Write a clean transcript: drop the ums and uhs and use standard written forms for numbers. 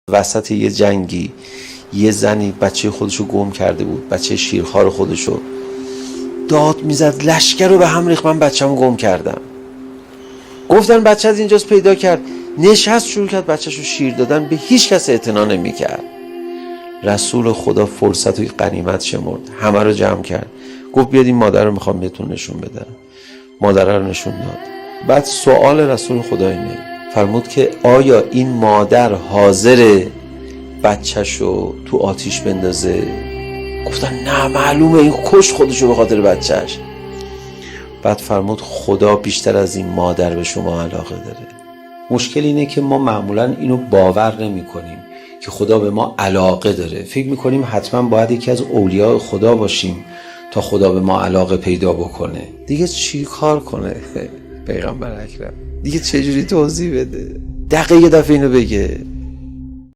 وسط یه جنگی یه زنی بچه خودشو گم کرده بود، بچه شیرخوار خودشو داد میزد، لشکر رو به هم ریخت، من بچه‌مو گم کردم. گفتن بچه از اینجاست پیدا کرد، نشست شروع کرد بچه‌شو شیر دادن، به هیچ کس اعتنا نمی‌کرد. رسول خدا فرصت و غنیمت شمرد، همه رو جمع کرد، گفت بیاد این مادر رو میخوام بهتون نشون بدم. مادر رو نشون داد. بعد سوال رسول خدا اینه، فرمود که آیا این مادر حاضره بچه‌شو تو آتیش بندازه؟ گفتن نه، معلومه این کش خودشو به خاطر بچه‌ش. بعد فرمود خدا بیشتر از این مادر به شما علاقه داره. مشکل اینه که ما معمولا اینو باور نمی کنیم که خدا به ما علاقه داره. فکر میکنیم حتما باید یکی از اولیاء خدا باشیم تا خدا به ما علاقه پیدا بکنه. دیگه چی کار کنه پیغمبر اکرم؟ دیگه چجوری توضیح بده؟ دقیقه یه دفعه اینو بگه.